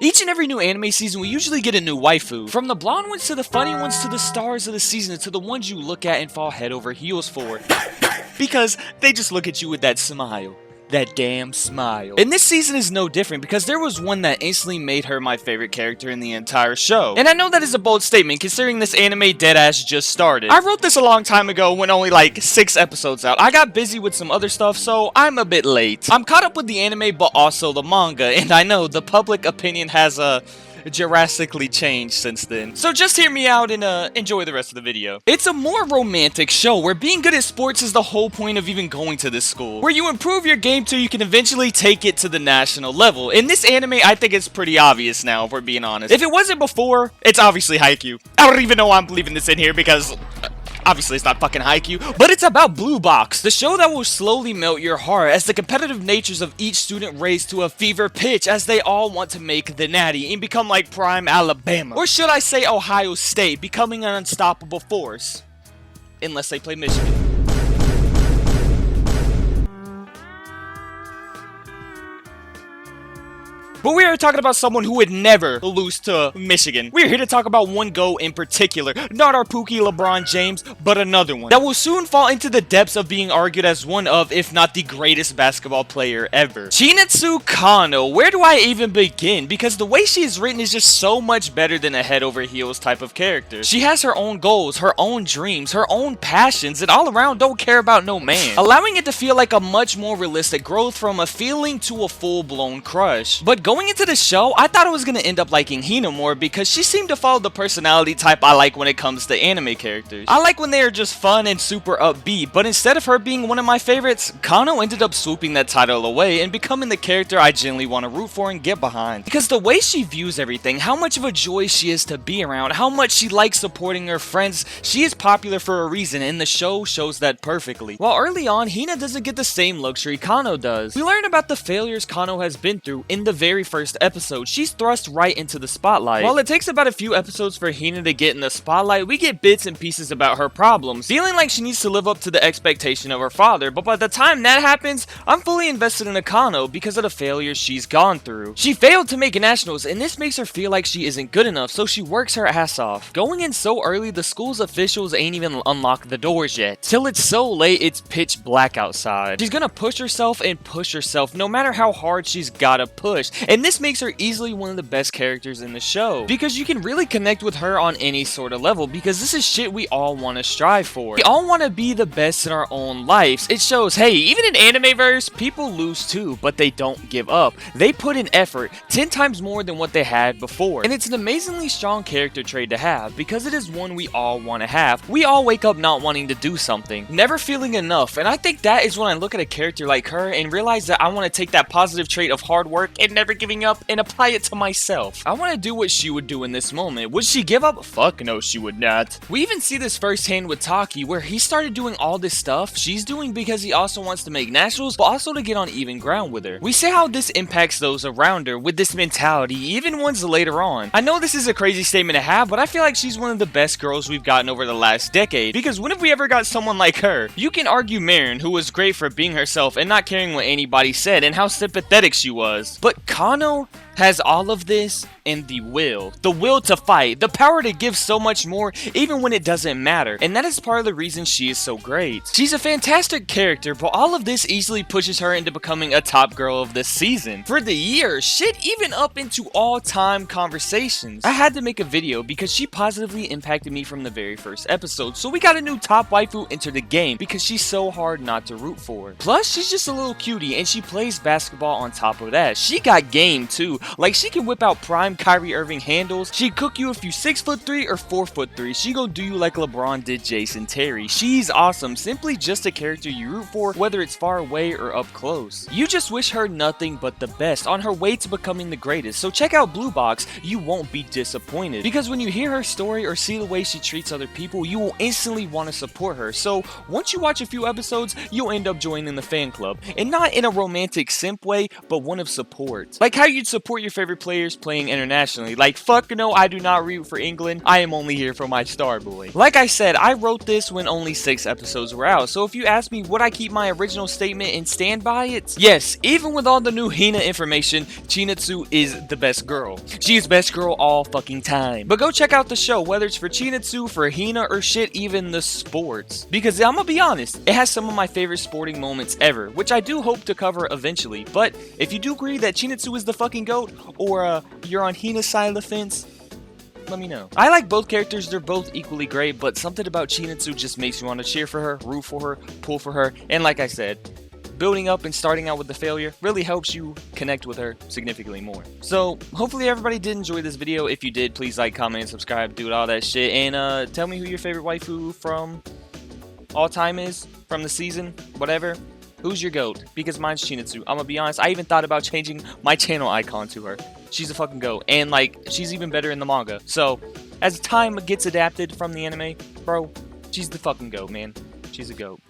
Each and every new anime season, we usually get a new waifu. From the blonde ones to the funny ones to the stars of the season to the ones you look at and fall head over heels for. Because they just look at you with that smile. That damn smile. And this season is no different because there was one that instantly made her my favorite character in the entire show. And I know that is a bold statement considering this anime deadass just started. I wrote this a long time ago when only like 6 episodes out. I got busy with some other stuff, so I'm a bit late. I'm caught up with the anime but also the manga, and I know the public opinion has drastically changed since then. So just hear me out and enjoy the rest of the video. It's a more romantic show where being good at sports is the whole point of even going to this school. Where you improve your game till you can eventually take it to the national level. In this anime, I think it's pretty obvious now, if we're being honest. If it wasn't before, it's obviously Haikyuu. I don't even know why I'm leaving this in here because obviously, it's not fucking Haikyuu, but it's about Blue Box, the show that will slowly melt your heart as the competitive natures of each student raise to a fever pitch as they all want to make the natty and become like prime Alabama. Or should I say Ohio State, becoming an unstoppable force. Unless they play Michigan. But we are talking about someone who would never lose to Michigan. We're here to talk about one GOAT in particular. Not our Pookie LeBron James, but another one that will soon fall into the depths of being argued as one of, if not the greatest basketball player ever. Chinatsu Kano. Where do I even begin? Because the way she is written is just so much better than a head over heels type of character. She has her own goals, her own dreams, her own passions, and all around don't care about no man. Allowing it to feel like a much more realistic growth from a feeling to a full-blown crush. But going into the show, I thought I was going to end up liking Hina more because she seemed to follow the personality type I like when it comes to anime characters. I like when they are just fun and super upbeat, but instead of her being one of my favorites, Kano ended up swooping that title away and becoming the character I genuinely want to root for and get behind. Because the way she views everything, how much of a joy she is to be around, how much she likes supporting her friends, she is popular for a reason and the show shows that perfectly. While early on, Hina doesn't get the same luxury Kano does. We learn about the failures Kano has been through in the very first episode. She's thrust right into the spotlight. While it takes about a few episodes for Hina to get in the spotlight, we get bits and pieces about her problems, feeling like she needs to live up to the expectation of her father, but by the time that happens, I'm fully invested in Akano because of the failures she's gone through. She failed to make nationals, and this makes her feel like she isn't good enough, so she works her ass off. Going in so early, the school's officials ain't even unlocked the doors yet. Till it's so late, it's pitch black outside. She's gonna push herself and push herself, no matter how hard she's gotta push, and this makes her easily one of the best characters in the show because you can really connect with her on any sort of level because this is shit we all want to strive for. We all want to be the best in our own lives. It shows, hey, even in Animeverse, people lose too, but they don't give up. They put in effort 10 times more than what they had before. And it's an amazingly strong character trait to have because it is one we all want to have. We all wake up not wanting to do something, never feeling enough, and I think that is when I look at a character like her and realize that I want to take that positive trait of hard work and never giving up and apply it to myself. I want to do what she would do in this moment. Would she give up? Fuck no, she would not. We even see this firsthand with Taki, where he started doing all this stuff she's doing because he also wants to make nationals, but also to get on even ground with her. We see how this impacts those around her with this mentality, even ones later on. I know this is a crazy statement to have, but I feel like she's one of the best girls we've gotten over the last decade, because when have we ever got someone like her? You can argue Marin, who was great for being herself and not caring what anybody said and how sympathetic she was, but Kano has all of this and the will to fight, the power to give so much more even when it doesn't matter, and that is part of the reason she is so great. She's a fantastic character, but all of this easily pushes her into becoming a top girl of this season. For the year, shit, even up into all-time conversations. I had to make a video because she positively impacted me from the very first episode, so we got a new top waifu enter the game because she's so hard not to root for. Plus, she's just a little cutie and she plays basketball on top of that. She got game too. Like, she can whip out prime Kyrie Irving handles. She'd cook you if you 6'3" or 4'3". She go do you like LeBron did Jason Terry. She's awesome. Simply just a character you root for, whether it's far away or up close. You just wish her nothing but the best on her way to becoming the greatest. So check out Blue Box. You won't be disappointed. Because when you hear her story or see the way she treats other people, you will instantly want to support her. So once you watch a few episodes, you'll end up joining the fan club. And not in a romantic simp way, but one of support. Like how you'd support support your favorite players playing internationally. Like, fuck no, I do not root for England. I am only here for my star boy. Like I said, I wrote this when only 6 episodes were out, so if you ask me would I keep my original statement and stand by it? Yes, even with all the new Hina information, Chinatsu is the best girl. She is best girl all fucking time. But go check out the show, whether it's for Chinatsu, for Hina, or shit, even the sports. Because I'm gonna be honest, it has some of my favorite sporting moments ever, which I do hope to cover eventually. But if you do agree that Chinatsu is the fucking GOAT, or you're on Hina's side of the fence, let me know. I like both characters, they're both equally great, but something about Chinatsu just makes you want to cheer for her, root for her, pull for her, and like I said, building up and starting out with the failure really helps you connect with her significantly more. So, hopefully everybody did enjoy this video. If you did, please like, comment, and subscribe, do all that shit, and tell me who your favorite waifu from all time is, from the season, whatever. Who's your GOAT? Because mine's Chinatsu. I'm gonna be honest, I even thought about changing my channel icon to her. She's a fucking GOAT. And, like, she's even better in the manga. So, as time gets adapted from the anime, bro, she's the fucking GOAT, man. She's a GOAT.